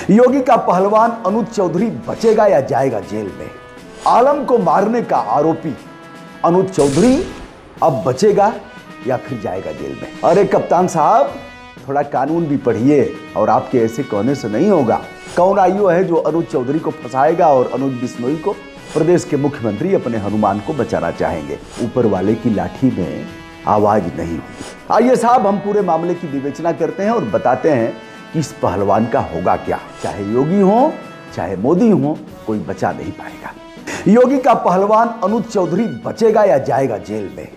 योगी का पहलवान अनुज चौधरी बचेगा या जाएगा जेल में। आलम को मारने का आरोपी अनुज चौधरी अब बचेगा या फिर जाएगा जेल में। अरे कप्तान साहब, थोड़ा कानून भी पढ़िए और आपके ऐसे कहने से नहीं होगा। कौन आयु है जो अनुज चौधरी को फंसाएगा और अनुज बिश्नोई को? प्रदेश के मुख्यमंत्री अपने हनुमान को बचाना चाहेंगे। ऊपर वाले की लाठी में आवाज नहीं होगी। आइए साहब, हम पूरे मामले की विवेचना करते हैं और बताते हैं कि इस पहलवान का होगा क्या। चाहे योगी हो चाहे मोदी हो, कोई बचा नहीं पाएगा। योगी का पहलवान अनुज चौधरी बचेगा या जाएगा जेल में?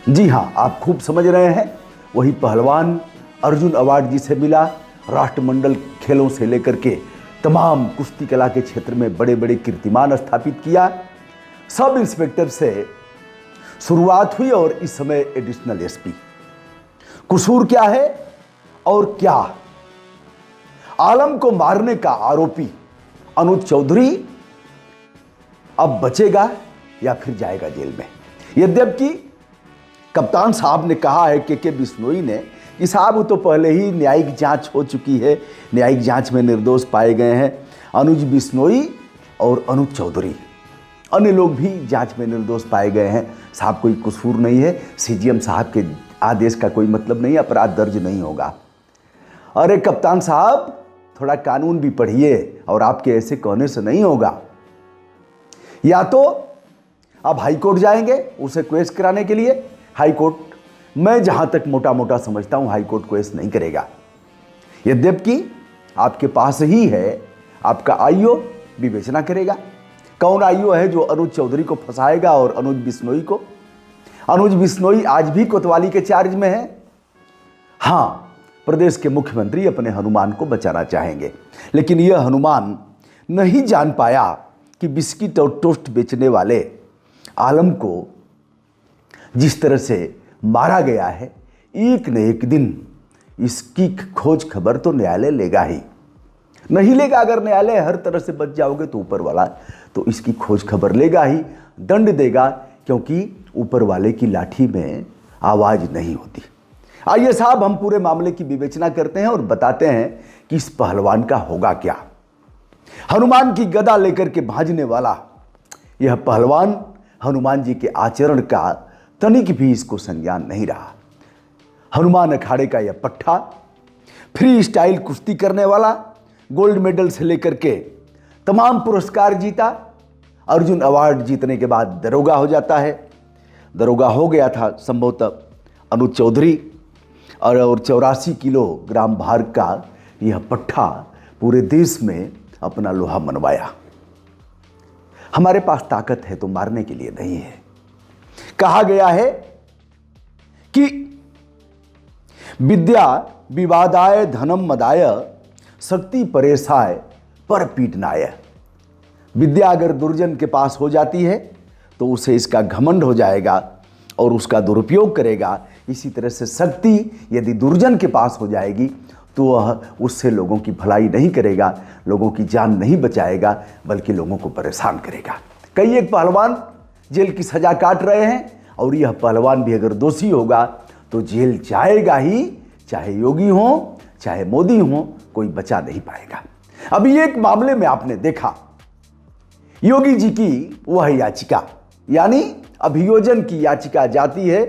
जी हां, आप खूब समझ रहे हैं। वही पहलवान अर्जुन अवार्ड जिसे मिला, राष्ट्रमंडल खेलों से लेकर के तमाम कुश्ती कला के क्षेत्र में बड़े बड़े कीर्तिमान स्थापित किया। सब इंस्पेक्टर से शुरुआत हुई और इस समय एडिशनल एसपी। कसूर क्या है और क्या? आलम को मारने का आरोपी अनुज चौधरी अब बचेगा या फिर जाएगा जेल में। यद्यपि कप्तान साहब ने कहा है के बिश्नोई ने कि साहब वो तो पहले ही न्यायिक जांच हो चुकी है, न्यायिक जांच में निर्दोष पाए गए हैं अनुज बिश्नोई और अनुज चौधरी। अन्य लोग भी जांच में निर्दोष पाए गए हैं। साहब कोई कसूर नहीं है, सीजीएम साहब के आदेश का कोई मतलब नहीं, अपराध दर्ज नहीं होगा। अरे कप्तान साहब, थोड़ा कानून भी पढ़िए और आपके ऐसे कहने से नहीं होगा। या तो अब हाई कोर्ट जाएंगे उसे क्वेश कराने के लिए। हाई कोर्ट, मैं जहां तक मोटा मोटा समझता हूं, हाई कोर्ट क्वेश नहीं करेगा। यद्यपि आपके पास ही है, आपका आईओ विवेचना करेगा। कौन आईओ है जो अनुज चौधरी को फंसाएगा और अनुज बिश्नोई को? अनुज बिश्नोई आज भी कोतवाली के चार्ज में है। हां, प्रदेश के मुख्यमंत्री अपने हनुमान को बचाना चाहेंगे, लेकिन यह हनुमान नहीं जान पाया कि बिस्किट और टोस्ट बेचने वाले आलम को जिस तरह से मारा गया है, एक न एक दिन इसकी खोज खबर तो न्यायालय लेगा ही। नहीं लेगा, अगर न्यायालय हर तरह से बच जाओगे तो ऊपर वाला तो इसकी खोज खबर लेगा ही, दंड देगा, क्योंकि ऊपर वाले की लाठी में आवाज नहीं होती। आइए साहब, हम पूरे मामले की विवेचना करते हैं और बताते हैं कि इस पहलवान का होगा क्या। हनुमान की गदा लेकर के भाजने वाला यह पहलवान हनुमान जी के आचरण का तनिक भी इसको संज्ञान नहीं रहा। हनुमान अखाड़े का यह पट्टा, फ्री स्टाइल कुश्ती करने वाला, गोल्ड मेडल से लेकर के तमाम पुरस्कार जीता। अर्जुन अवार्ड जीतने के बाद दरोगा हो जाता है। दरोगा हो गया था संभवतः अनुज चौधरी, और 84 किलोग्राम भार का यह पट्टा पूरे देश में अपना लोहा मनवाया। हमारे पास ताकत है तो मारने के लिए नहीं है। कहा गया है कि विद्या विवादाय धनम मदाय शक्ति परेशाय पर पीटनाय। विद्या अगर दुर्जन के पास हो जाती है तो उसे इसका घमंड हो जाएगा और उसका दुरुपयोग करेगा। इसी तरह से शक्ति यदि दुर्जन के पास हो जाएगी तो वह उससे लोगों की भलाई नहीं करेगा, लोगों की जान नहीं बचाएगा, बल्कि लोगों को परेशान करेगा। कई एक पहलवान जेल की सजा काट रहे हैं और यह पहलवान भी अगर दोषी होगा तो जेल जाएगा ही, चाहे योगी हो चाहे मोदी हो, कोई बचा नहीं पाएगा। अभी एक मामले में आपने देखा, योगी जी की वह याचिका, यानी अभियोजन की याचिका जाती है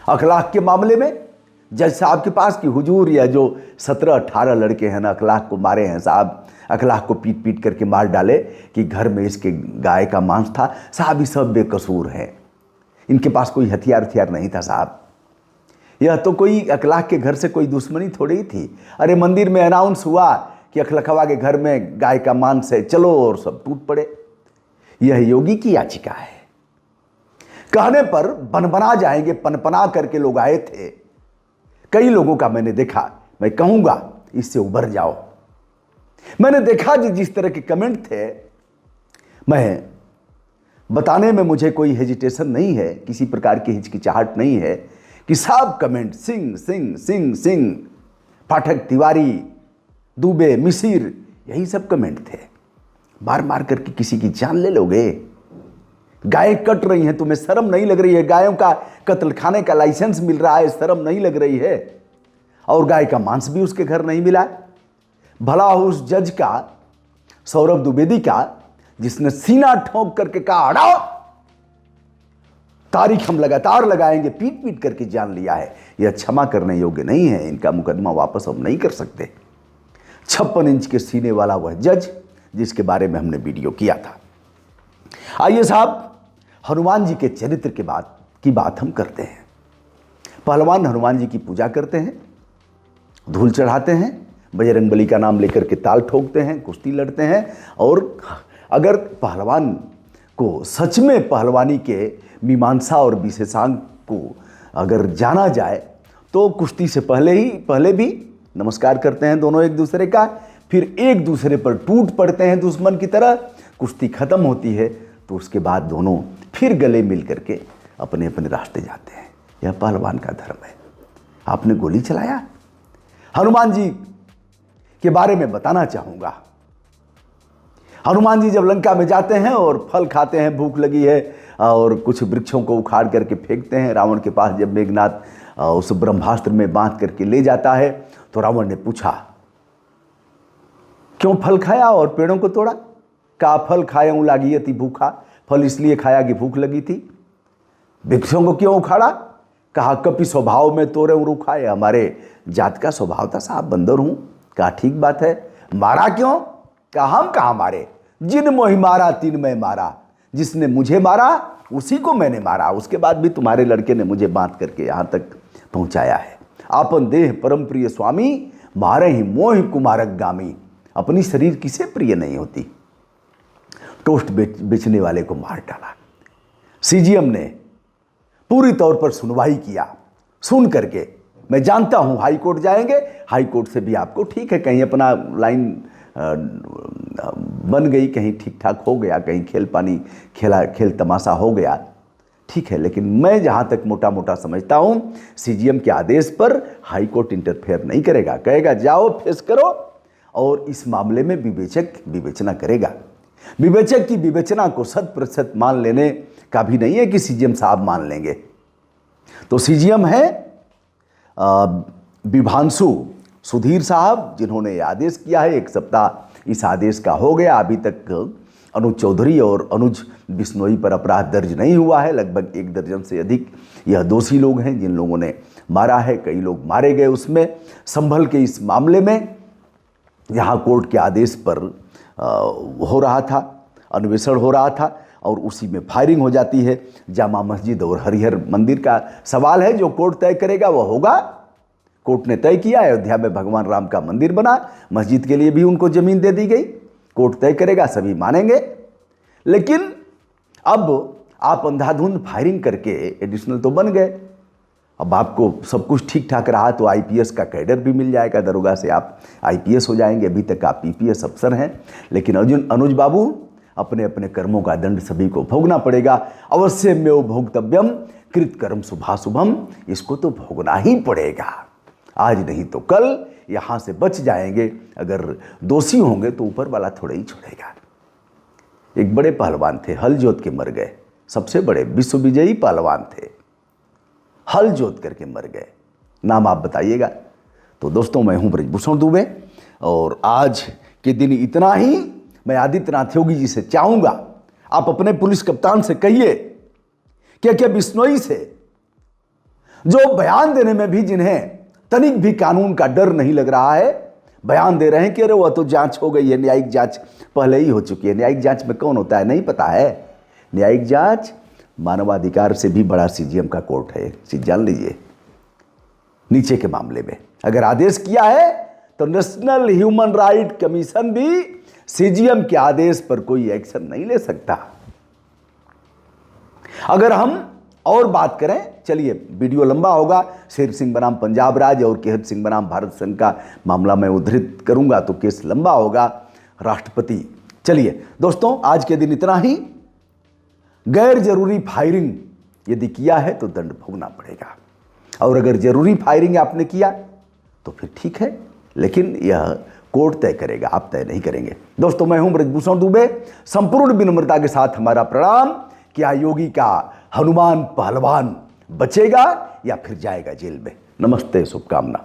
अखलाक के मामले में। जज साहब के पास कि हुजूर, यह जो 17-18 लड़के हैं ना, अखलाक को मारे हैं साहब, अखलाक को पीट पीट करके मार डाले कि घर में इसके गाय का मांस था साहब, ये सब बेकसूर है, इनके पास कोई हथियार नहीं था साहब। यह तो कोई अखलाक के घर से कोई दुश्मनी थोड़ी ही थी। अरे मंदिर में अनाउंस हुआ कि अखलखवा के घर में गाय का मांस है, चलो, और सब टूट पड़े। यह योगी की याचिका है। कहने पर बनबना जाएंगे, पनपना करके लोग आए थे। कई लोगों का मैंने देखा, मैं कहूंगा इससे उबर जाओ। मैंने देखा जिस तरह के कमेंट थे, मैं बताने में मुझे कोई हेजिटेशन नहीं है, किसी प्रकार की हिचकिचाहट नहीं है कि सब कमेंट सिंह सिंह सिंह सिंह, पाठक तिवारी, दुबे, मिसिर, यही सब कमेंट थे। मार मार करके किसी की जान ले लोगे। गायें कट रही हैं, तुम्हें शर्म नहीं लग रही है? गायों का कत्ल खाने का लाइसेंस मिल रहा है, शर्म नहीं लग रही है? और गाय का मांस भी उसके घर नहीं मिला। भला हो उस जज का, सौरभ द्विवेदी का, जिसने सीना ठोक करके कहा हटाओ, तारीख हम लगातार लगाएंगे, पीट पीट करके जान लिया है, यह क्षमा करने योग्य नहीं है, इनका मुकदमा वापस हम नहीं कर सकते। 56 इंच के सीने वाला वह जज जिसके बारे में हमने वीडियो किया था। आइए साहब, हनुमान जी के चरित्र की बात हम करते हैं। पहलवान हनुमान जी की पूजा करते हैं, धूल चढ़ाते हैं, बजरंगबली का नाम लेकर के ताल ठोकते हैं, कुश्ती लड़ते हैं। और अगर पहलवान को सच में पहलवानी के मीमांसा और विशेषांक को अगर जाना जाए तो कुश्ती से पहले भी नमस्कार करते हैं दोनों एक दूसरे का, फिर एक दूसरे पर टूट पड़ते हैं दुश्मन की तरह। कुश्ती खत्म होती है तो उसके बाद दोनों फिर गले मिल करके अपने अपने रास्ते जाते हैं। यह पहलवान का धर्म है। आपने गोली चलाया। हनुमान जी के बारे में बताना चाहूंगा। हनुमान जी जब लंका में जाते हैं और फल खाते हैं, भूख लगी है, और कुछ वृक्षों को उखाड़ करके फेंकते हैं रावण के पास। जब मेघनाथ उस ब्रह्मास्त्र में बांध करके ले जाता है तो रावण ने पूछा, क्यों फल खाया और पेड़ों को तोड़ा? का फल खाया लागी अति भूखा। फल इसलिए खाया कि भूख लगी थी। वृक्षों को क्यों उखाड़ा? कहा कपि स्वभाव में तोरे रूखा है, हमारे जात का स्वभाव था साहब, बंदर हूं। कहा ठीक बात है। मारा क्यों? कहा हम कहाँ मारे, जिन मोहि मारा तिन मैं मारा, जिसने मुझे मारा उसी को मैंने मारा। उसके बाद भी तुम्हारे लड़के ने मुझे बांध करके यहां तक पहुंचाया है। आपन देह परम प्रिय स्वामी, मारे ही मोहि कुमारक गामी। अपनी शरीर किसे प्रिय नहीं होती। टोस्ट बेचने वाले को मार डाला। सीजीएम ने पूरी तौर पर सुनवाई किया। सुन करके मैं जानता हूं हाई कोर्ट जाएंगे, हाई कोर्ट से भी आपको ठीक है, कहीं अपना लाइन बन गई, कहीं ठीक ठाक हो गया, कहीं खेल तमाशा हो गया, ठीक है। लेकिन मैं जहां तक मोटा मोटा समझता हूं, सीजीएम के आदेश पर हाई कोर्ट इंटरफेयर नहीं करेगा। कहेगा जाओ फेस करो, और इस मामले में विवेचक विवेचना करेगा। विवेचक की विवेचना को 100% मान लेने का भी नहीं है कि सीजीएम साहब मान लेंगे। तो सीजीएम है विभांशु सुधीर साहब, जिन्होंने ये आदेश किया है। 1 सप्ताह इस आदेश का हो गया, अभी तक अनुज चौधरी और अनुज बिश्नोई पर अपराध दर्ज नहीं हुआ है। लगभग 1 दर्जन से अधिक यह दोषी लोग हैं जिन लोगों ने मारा है। कई लोग मारे गए उसमें। संभल के इस मामले में जहां कोर्ट के आदेश पर हो रहा था, अन्वेषण हो रहा था, और उसी में फायरिंग हो जाती है। जामा मस्जिद और हरिहर मंदिर का सवाल है, जो कोर्ट तय करेगा वह होगा। कोर्ट ने तय किया अयोध्या में भगवान राम का मंदिर बना, मस्जिद के लिए भी उनको जमीन दे दी गई। कोर्ट तय करेगा, सभी मानेंगे। लेकिन अब आप अंधाधुंध फायरिंग करके एडिशनल तो बन गए। अब आपको सब कुछ ठीक ठाक रहा तो आईपीएस का कैडर भी मिल जाएगा, दरोगा से आप आईपीएस हो जाएंगे। अभी तक आप पीपीएस अफसर हैं। लेकिन अनुज बाबू, अपने अपने कर्मों का दंड सभी को भोगना पड़ेगा। अवश्य में वो भोक्तव्यम कृत कर्म शुभाशुभम, इसको तो भोगना ही पड़ेगा। आज नहीं तो कल यहां से बच जाएंगे। अगर दोषी होंगे तो ऊपर वाला थोड़ा ही छोड़ेगा। एक बड़े पहलवान थे, हल जोत के मर गए। सबसे बड़े विश्व विजयी पहलवान थे, हल जोत करके मर गए। नाम आप बताइएगा। तो दोस्तों, मैं हूं ब्रजभूषण दुबे, और आज के दिन इतना ही। मैं आदित्यनाथ योगी जी से चाहूंगा, आप अपने पुलिस कप्तान से कहिए कि बिश्नोई से, जो बयान देने में भी जिन्हें तनिक भी कानून का डर नहीं लग रहा है, बयान दे रहे हैं कि अरे वह तो जांच हो गई है, न्यायिक जांच पहले ही हो चुकी है। न्यायिक जांच में कौन होता है नहीं पता है। न्यायिक जांच मानवाधिकार से भी बड़ा सीजीएम का कोर्ट है, चीज जान लीजिए। नीचे के मामले में अगर आदेश किया है तो नेशनल ह्यूमन राइट कमीशन भी सीजीएम के आदेश पर कोई एक्शन नहीं ले सकता। अगर हम और बात करें, चलिए वीडियो लंबा होगा। शेर सिंह बनाम पंजाब राज और केहत सिंह बनाम भारत संघ का मामला मैं उद्धृत करूंगा तो केस लंबा होगा। राष्ट्रपति, चलिए दोस्तों, आज के दिन इतना ही। गैर जरूरी फायरिंग यदि किया है तो दंड भोगना पड़ेगा, और अगर जरूरी फायरिंग आपने किया तो फिर ठीक है, लेकिन यह कोर्ट तय करेगा, आप तय नहीं करेंगे। दोस्तों, मैं हूं ब्रजभूषण दुबे। संपूर्ण विनम्रता के साथ हमारा प्रणाम। क्या योगी का हनुमान पहलवान बचेगा या फिर जाएगा जेल में? नमस्ते, शुभकामना।